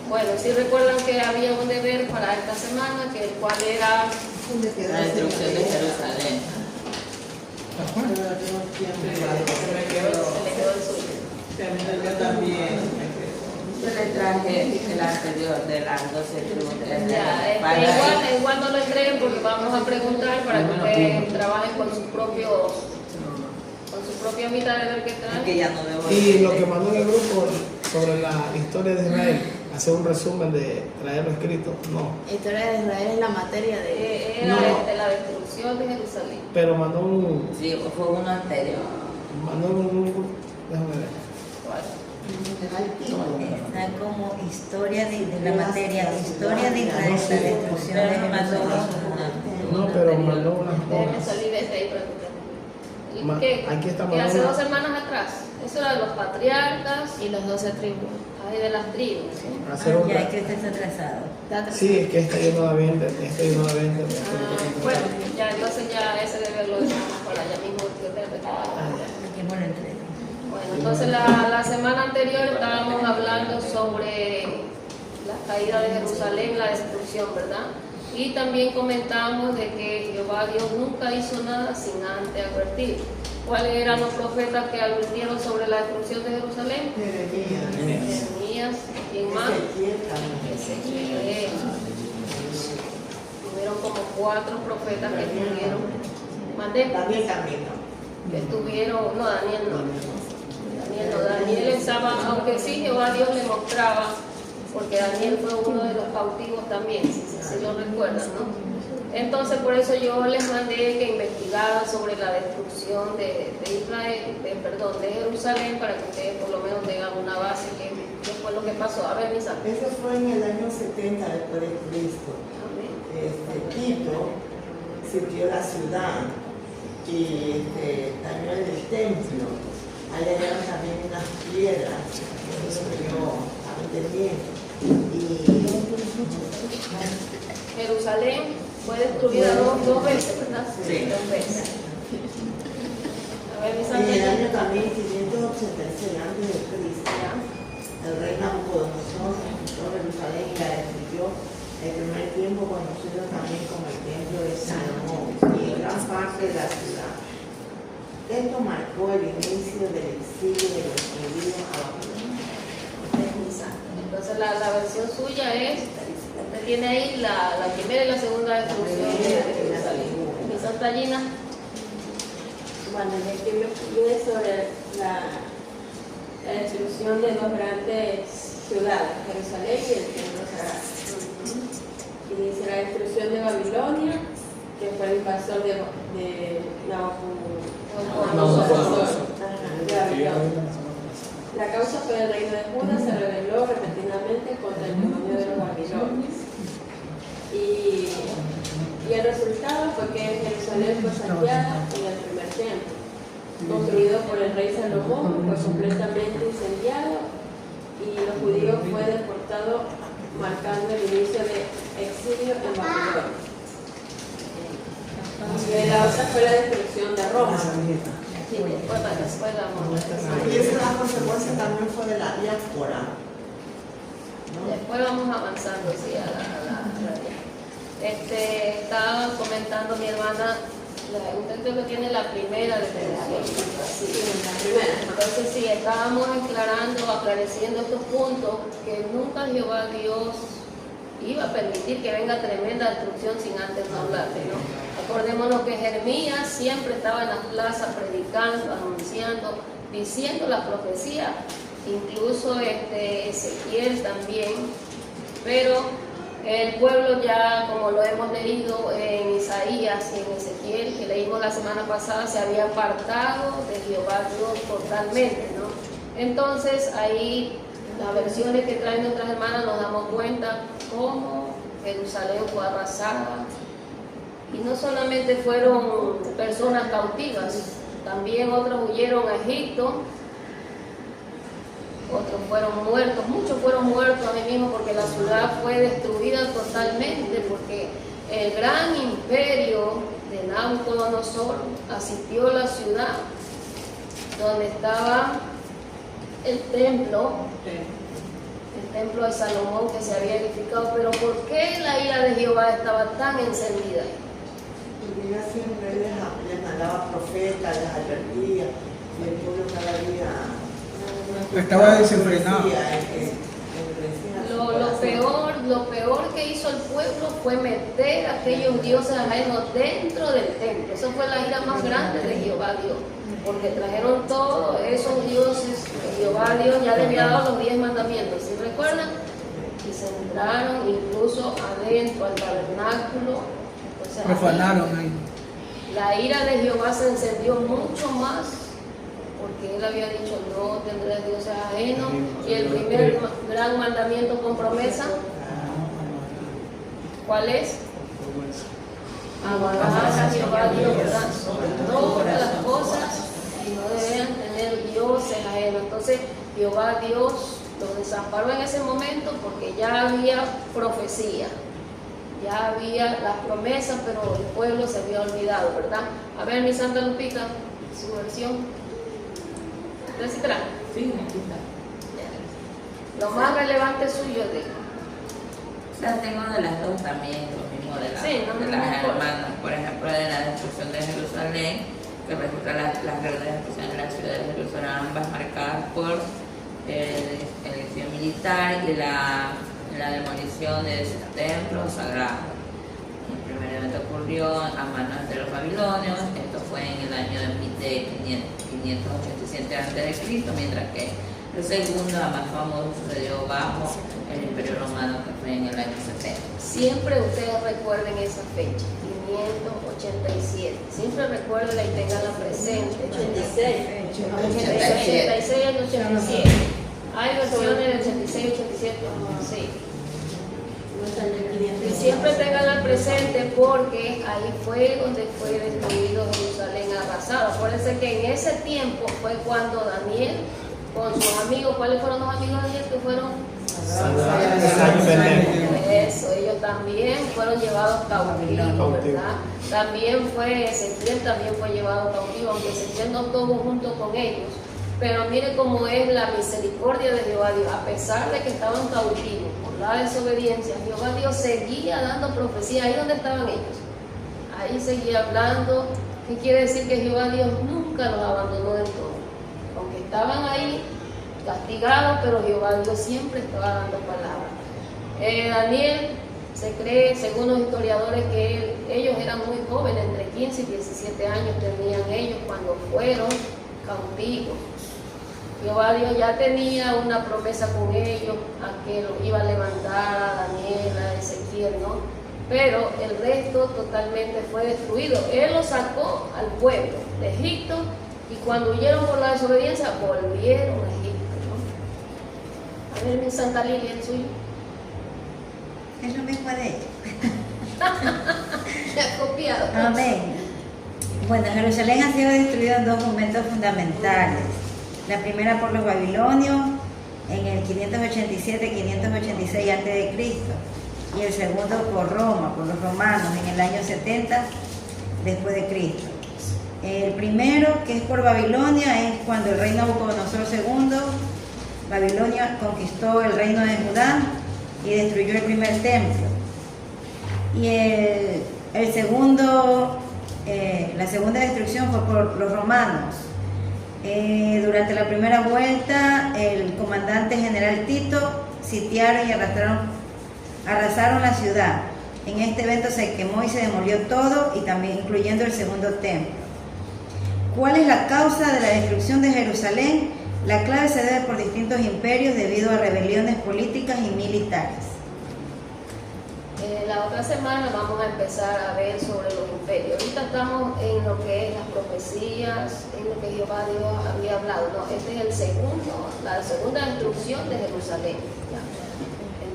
Bueno, sí recuerdan que había un deber para esta semana, que el cual era La destrucción de Jerusalén. se le quedó el suyo. Yo también. Yo le traje el anterior de las 12 tribus. Ya, igual no lo entreguen porque vamos a preguntar para que ustedes trabajen con su propia mitad de ver qué traen. Que ya no debo. Y lo que mandó en el grupo sobre la historia de Israel, hacer un resumen de traerlo escrito, no. Historia de Israel es la materia de... Era No. de la destrucción de Jerusalén. Pero mandó un, Sí, fue uno anterior. déjame ver. ¿Cuál? Está como historia de la materia, historia de Israel, la destrucción de Pero mandó Jerusalén. No, pero mandó unas Déjenme hojas. salir desde ahí para que Ma- ¿Qué? aquí está Que hace Madonna. 2 semanas atrás. Eso era de los patriarcas Y los 12 tribus. y de las tribus. ¿sí? Hacer Ah, otra. ya, que está atrasado. Sí, es que esta yo no la vendo, esta yo no la vendo. Bueno, ya entonces ya ese debe lo dejamos para allá mismo. Que bueno, entre. Bueno, entonces la semana anterior estábamos hablando sobre la caída de Jerusalén, la destrucción, ¿verdad? Y también comentamos de que Jehová Dios nunca hizo nada sin antes advertir. ¿Cuáles eran los profetas que advirtieron sobre la destrucción de Jerusalén? Jeremías, ¿quién más? Ezequiel. Tuvieron como 4 profetas que tuvieron. Mandé. Que tuvieron, no, Daniel no. Daniel estaba, aunque sí Jehová Dios le mostraba, porque Daniel fue uno de los cautivos también, si lo recuerdan, ¿no? Entonces por eso yo les mandé que investigaran sobre la destrucción de Israel, de Jerusalén, para que ustedes por lo menos tengan una base que fue lo que pasó. A ver, Misa. Eso fue en el año 70 después de Cristo. Amén. Tito sitió la ciudad y dañó el templo. Allá hallaron también unas piedras, eso es lo que yo estaba entendiendo. Jerusalén fue destruida dos veces, ¿verdad? Sí. 2 veces. A ver, Misa. En el año también 586 antes de Cristo, el rey Nabucodonosor conquistó Jerusalén y la destruyó. El primer tiempo conocido también como el templo de Salomón y gran parte de la ciudad. Esto marcó el inicio del exilio de los judíos a Babilonia. Entonces la versión suya es, usted tiene ahí la primera y la segunda destrucción de Jerusalén. ¿Mi Santa Gina? Bueno, ya que me expliqué sobre la destrucción de 2 grandes ciudades, Jerusalén y el templo sagrado. Y dice la destrucción de Babilonia, que fue el invasor de Nabucodonosor. De Babilonia. La causa fue el reino de Judá se rebeló repentinamente contra el demonio de los babilonios. Y el resultado fue que Jerusalén fue saqueada en el primer templo, construido por el rey Salomón, fue completamente incendiado y los judíos fue deportado, marcando el inicio de exilio en Babilonia. Y la otra fue la destrucción de Roma. Sí, después vamos. Y esa la consecuencia también fue de la diáspora. Después vamos avanzando, sí, a la estaba comentando mi hermana, usted creo que tiene la primera destrucción. Sí, La primera. entonces sí, estábamos aclareciendo estos puntos, que nunca Jehová Dios iba a permitir que venga tremenda destrucción sin antes hablarle, ¿no? Acordémonos que Jeremías siempre estaba en las plazas predicando, anunciando, diciendo la profecía, incluso Ezequiel también, pero el pueblo ya, como lo hemos leído en Isaías y en Ezequiel, que leímos la semana pasada, se había apartado de Jehová Dios totalmente, ¿no? Entonces ahí las versiones que traen nuestras hermanas nos damos cuenta cómo Jerusalén fue arrasada. Y no solamente fueron personas cautivas, también otros huyeron a Egipto, otros fueron muertos, muchos fueron muertos ahí mismo porque la ciudad fue destruida totalmente, porque el gran imperio de Nabucodonosor asistió a la ciudad donde estaba el templo, el templo de Salomón que se había edificado, pero ¿por qué la ira de Jehová estaba tan encendida? Porque ella siempre les mandaba profetas, les advertía, y el pueblo cada día Estaba desenfrenado. Lo peor que hizo el pueblo fue meter a aquellos dioses ajenos dentro del templo. Esa fue la ira más grande de Jehová Dios, porque trajeron todos esos dioses que Jehová Dios ya le había dado los 10 mandamientos, ¿sí recuerdan? Y se entraron incluso adentro al tabernáculo. Entonces, Profanaron ahí. la ira de Jehová se encendió mucho más, porque él había dicho no tendrás dioses ajenos, y el primer gran mandamiento con promesa, ¿cuál es? Amarás a Jehová Dios, ¿verdad? Sobre todas las cosas, y no debían tener dioses ajenos. Entonces Jehová Dios los desamparó en ese momento porque ya había profecía, ya había las promesas, pero el pueblo se había olvidado, ¿verdad? A ver, mi Santa Lupita, su versión. ¿Ustedes sí traen? Sí, aquí está. Lo más relevante suyo de... O sea, tengo de las dos también, lo mismo de, Sí, no de me las importa. hermanas, por ejemplo, de la destrucción de Jerusalén, que resulta las guerras que en la ciudad de Jerusalén, ambas marcadas por el exilio militar y la demolición de ese templo sagrado. El primer evento ocurrió a manos de los babilonios, esto fue en el año de 587 a.C., mientras que el segundo, más famoso, sucedió bajo el Imperio Romano, que fue en el año 70. Siempre ustedes recuerden esa fecha, 587. Siempre recuerden y tenganla presente. 86. 86 al 87. Hay versiones de 86, 87, sí. No está en el 500. Y siempre tenganla presente porque ahí fue donde fue destruido Jerusalén, arrasado. Acuérdense que en ese tiempo fue cuando Daniel, con sus amigos, ¿cuáles fueron los amigos de Daniel que fueron? Eso, ellos también fueron llevados cautivos, ¿verdad? También fue Ezequiel, también fue llevado cautivo, aunque Ezequiel no estuvo junto con ellos. Pero mire cómo es la misericordia de Jehová Dios, a pesar de que estaban cautivos por la desobediencia, Jehová Dios seguía dando profecía. Ahí donde estaban ellos, ahí seguía hablando. ¿Qué quiere decir? Que Jehová Dios nunca los abandonó del todo, aunque estaban ahí castigados, pero Jehová Dios siempre estaba dando palabras. Daniel, se cree, según los historiadores, que ellos eran muy jóvenes, entre 15 y 17 años tenían ellos cuando fueron cautivos. Jehová Dios ya tenía una promesa con ellos, a que los iba a levantar a Daniel, a Ezequiel, ¿no? Pero el resto totalmente fue destruido. Él los sacó al pueblo de Egipto, y cuando huyeron por la desobediencia, volvieron a Egipto, ¿no? A ver, mi Santa Lilia, el suyo. Es lo mismo de ella. Se ha copiado. Amén. Bueno, Jerusalén ha sido destruida en dos momentos fundamentales. La primera por los babilonios en el 587-586 a.C. y el segundo por Roma, por los romanos en el año 70 después de Cristo. El primero, que es por Babilonia, es cuando el rey Nabucodonosor II, Babilonia conquistó el reino de Judá y destruyó el primer templo. Y el segundo, la segunda destrucción fue por los romanos. Durante la primera vuelta, el comandante general Tito sitiaron y arrasaron la ciudad. En este evento se quemó y se demolió todo, y también incluyendo el segundo templo. ¿Cuál es la causa de la destrucción de Jerusalén? La clave se debe por distintos imperios debido a rebeliones políticas y militares. La otra semana vamos a empezar a ver sobre los imperios. Ahorita estamos en lo que es las profecías, en lo que Jehová Dios había hablado. No, este es la segunda destrucción de Jerusalén.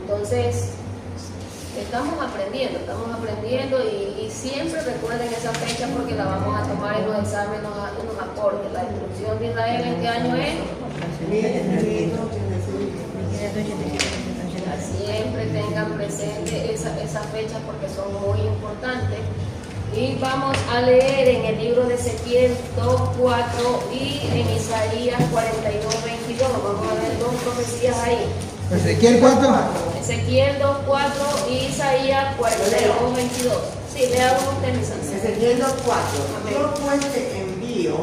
Entonces, estamos aprendiendo y siempre recuerden esa fecha porque la vamos a tomar en los exámenes, en los acordes. La destrucción de Israel, ¿en qué año es? Siempre tengan presente esa fecha porque son muy importantes. Y vamos a leer en el libro de Ezequiel 2:4 y en Isaías 42:22. Vamos a ver dos profecías ahí. Ezequiel 4. Ezequiel 2:4 y Isaías 42:22. Sí, lea uno usted, mi santo. Ezequiel 2:4. Yo pues te envío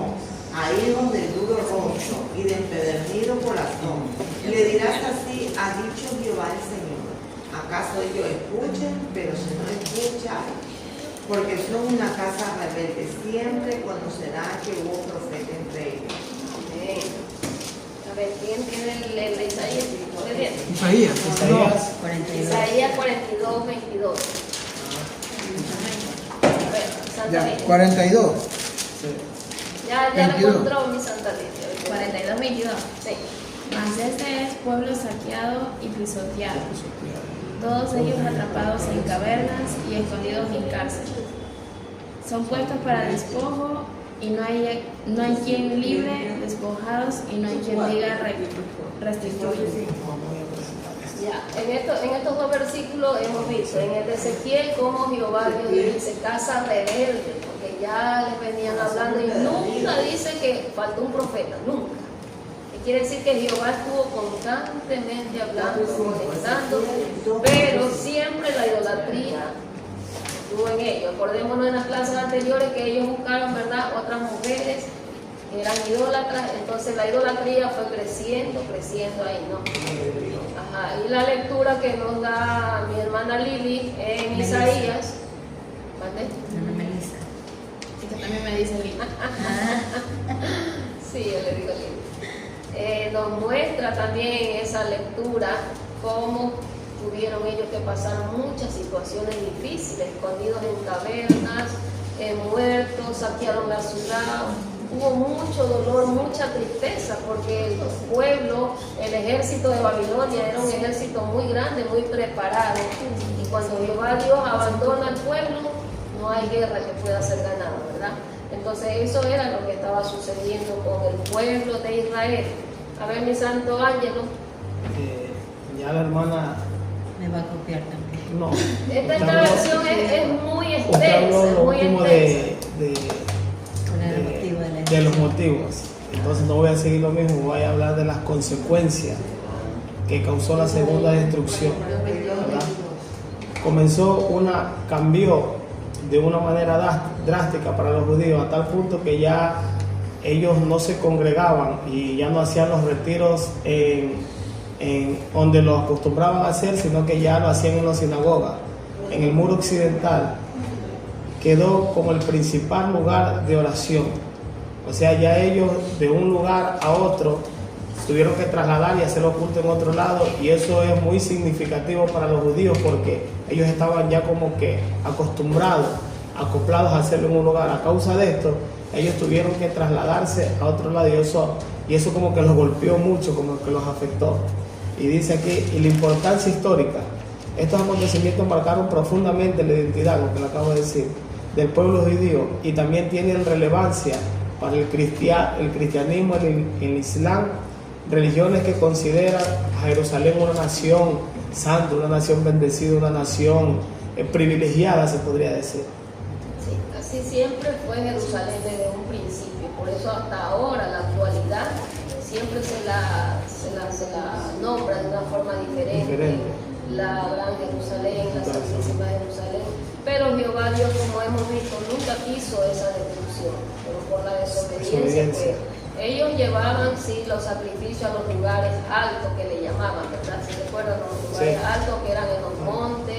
a hijos del duro rostro y de empedernido corazón. Y le dirás así, ha dicho Jehová el Señor. ¿Acaso ellos escuchen? Pero si no escuchan, porque son una casa rebelde, siempre conocerán que hubo profeta entre ellos. Amén. A ver, ¿quién tiene el de Isaías? ¿Usted tiene? Isaías. Isaías 42:22. A ver, Santa Ya, Lidia. 42. Ya lo 22. encontró mi Santa Lidia. 42:22. Sí. Mas este es pueblo saqueado y pisoteado, todos ellos atrapados en cavernas y escondidos en cárceles. Son puestos para despojo y no hay quien libre, despojados y no hay quien diga restituye. Ya, en estos dos versículos hemos visto, en el de Ezequiel, cómo Jehová Dios dice casa rebelde, porque ya les venían hablando y nunca dice que faltó un profeta, nunca. Que quiere decir que Jehová estuvo constantemente hablando, molestando, pero siempre la idolatría estuvo en ellos. Acordémonos en las clases anteriores que ellos buscaron, ¿verdad?, otras mujeres que eran idólatras, entonces la idolatría fue creciendo ahí, ¿no? Ajá, y la lectura que nos da mi hermana Lili en Melissa. Isaías, ¿vale? Ana Melissa. Así que también me dice Lina. Sí, yo le digo Lili. Nos muestra también en esa lectura cómo tuvieron ellos que pasar muchas situaciones difíciles, escondidos en cavernas, muertos, saquearon la ciudad. Hubo mucho dolor, mucha tristeza, porque el pueblo, el ejército de Babilonia era un ejército muy grande, muy preparado. Y cuando Jehová Dios abandona al pueblo, no hay guerra que pueda ser ganada, ¿verdad? Entonces eso era lo que estaba sucediendo con el pueblo de Israel. A ver, mi santo Ángelo. Ya la hermana, Me va a copiar también. no. Esta versión es muy Usted habló extensa, lo muy último extensa. ¿Cuál era el motivo de la de los motivos. Entonces no voy a seguir lo mismo, voy a hablar de las consecuencias que causó la segunda destrucción, ¿verdad? Cambió de una manera drástica para los judíos, a tal punto que ya ellos no se congregaban y ya no hacían los retiros en donde lo acostumbraban a hacer, sino que ya lo hacían en las sinagogas. En el muro occidental quedó como el principal lugar de oración. O sea, ya ellos de un lugar a otro tuvieron que trasladar y hacer culto en otro lado, y eso es muy significativo para los judíos porque ellos estaban ya como que acostumbrados, acoplados a hacerlo en un lugar. A causa de esto, ellos tuvieron que trasladarse a otro lado, y eso como que los golpeó mucho, como que los afectó. Y dice aquí, y la importancia histórica. Estos acontecimientos marcaron profundamente la identidad, lo que le acabo de decir, del pueblo judío, y también tienen relevancia para el cristianismo, el islam, religiones que consideran a Jerusalén una nación santa, una nación bendecida, una nación privilegiada, se podría decir. Sí, así siempre fue Jerusalén desde un principio, por eso hasta ahora, la actualidad, siempre se la nombra de una forma diferente. La Gran Jerusalén, la Santísima Jerusalén, pero Jehová Dios, como hemos visto, nunca quiso esa destrucción, pero por la desobediencia, pues, ellos llevaban, sí, los sacrificios a los lugares altos que le llamaban, ¿verdad? ¿Se recuerdan los lugares altos que eran en los montes?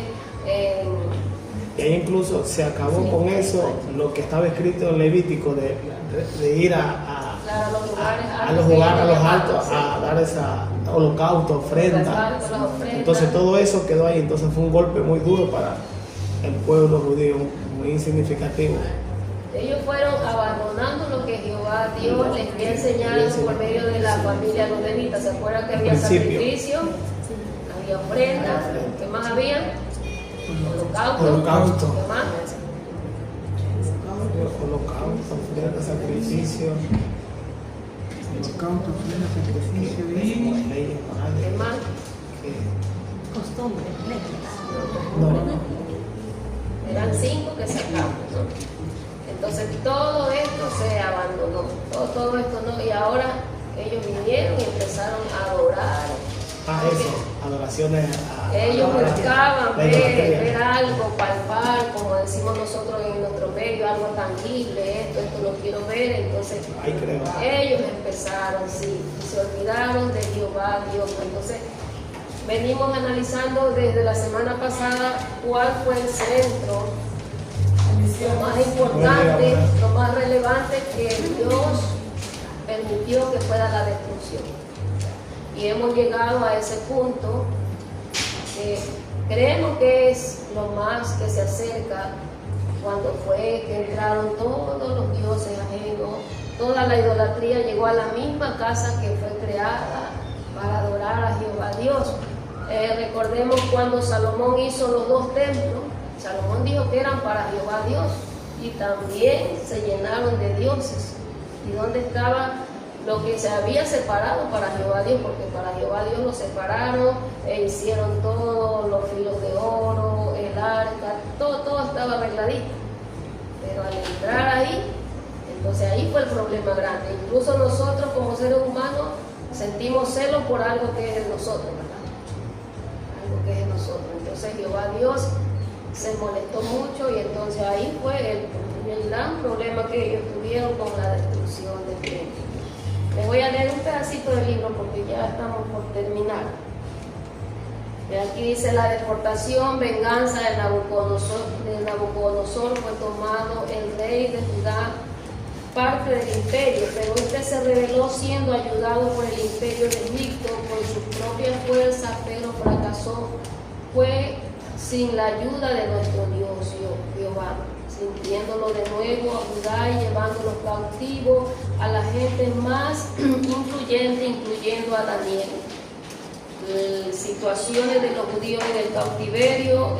Y ahí incluso se acabó con eso, lo que estaba escrito en Levítico, de ir a los lugares altos a dar esa holocausto, ofrenda. Entonces todo eso quedó ahí, entonces fue un golpe muy duro para el pueblo judío, muy significativo. Ellos fueron abandonando lo que Jehová Dios les había enseñado por medio de la familia los levitas. ¿Se acuerdan que había sacrificio? Había ofrenda. ¿Qué más había? Holocausto. ¿Qué más? Holocausto, ofrenda, sacrificio. Holocausto, ofrenda, sacrificio y ¿Qué más? Costumbres, leyes. No. Eran 5 que sacamos, ¿no? Entonces todo esto se abandonó, todo esto no, y ahora ellos vinieron y empezaron a adorar eso, adoraciones a Ellos buscaban la idolatría. ver algo, palpar, como decimos nosotros en nuestro medio, algo tangible, esto lo quiero ver, entonces Ahí creo. ellos empezaron, sí, y se olvidaron de Jehová, Dios. Entonces venimos analizando desde la semana pasada cuál fue el centro, lo más importante, lo más relevante que Dios permitió que fuera la destrucción. Y hemos llegado a ese punto que creemos que es lo más que se acerca cuando fue que entraron todos los dioses ajenos, toda la idolatría llegó a la misma casa que fue creada para adorar a Jehová Dios. Recordemos cuando Salomón hizo los 2 templos, Salomón dijo que eran para Jehová Dios y también se llenaron de dioses. ¿Y dónde estaba lo que se había separado para Jehová Dios? Porque para Jehová Dios lo separaron e hicieron todos los filos de oro, el arca, todo estaba arregladito. Pero al entrar ahí, entonces ahí fue el problema grande. Incluso nosotros como seres humanos sentimos celos por algo que es de nosotros, ¿verdad? Algo que es de nosotros. Entonces Jehová Dios se molestó mucho y entonces ahí fue el gran problema que ellos tuvieron con la destrucción del templo. Les voy a leer un pedacito del libro porque ya estamos por terminar. Y aquí dice: la deportación, venganza de Nabucodonosor fue tomado el rey de Judá, parte del imperio, pero este se rebeló siendo ayudado por el imperio de Egipto con su propia fuerza, pero fracasó. Fue sin la ayuda de nuestro Dios Jehová, sintiéndolo de nuevo a Judá y llevándolos cautivos a la gente más influyente, incluyendo a Daniel. Situaciones de los judíos en el cautiverio,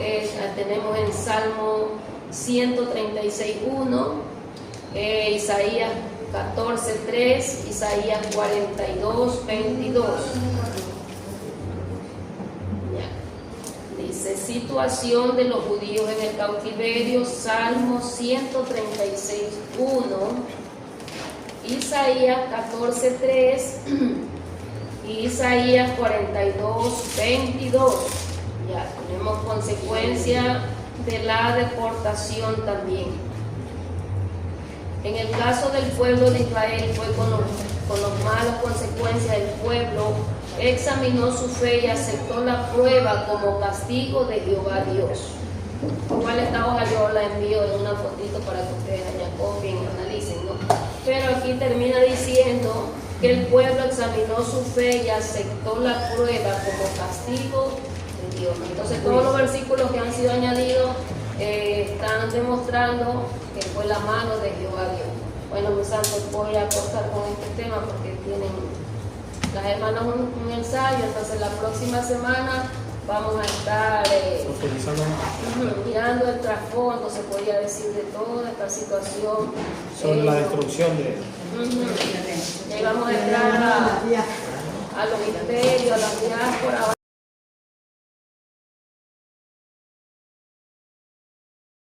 tenemos en Salmo 136:1, Isaías 14:3, Isaías 42:22. Dice: situación de los judíos en el cautiverio, Salmo 136:1, Isaías 14:3 y Isaías 42:22. Ya tenemos consecuencia de la deportación también. En el caso del pueblo de Israel fue con las malas consecuencias. El pueblo examinó su fe y aceptó la prueba como castigo de Jehová Dios. Igual esta hoja yo la envío en una fotito para que ustedes allá copien y analicen, ¿no? Pero aquí termina diciendo que el pueblo examinó su fe y aceptó la prueba como castigo de Dios. Entonces todos los versículos que han sido añadidos están demostrando que fue la mano de Jehová Dios. Bueno, mis santos, voy a cortar con este tema porque tienen las hermanas un ensayo, entonces la próxima semana vamos a estar mirando el trasfondo, se podría decir, de toda esta situación. Sobre la destrucción de... Y vamos a entrar a los imperios, a la diáspora.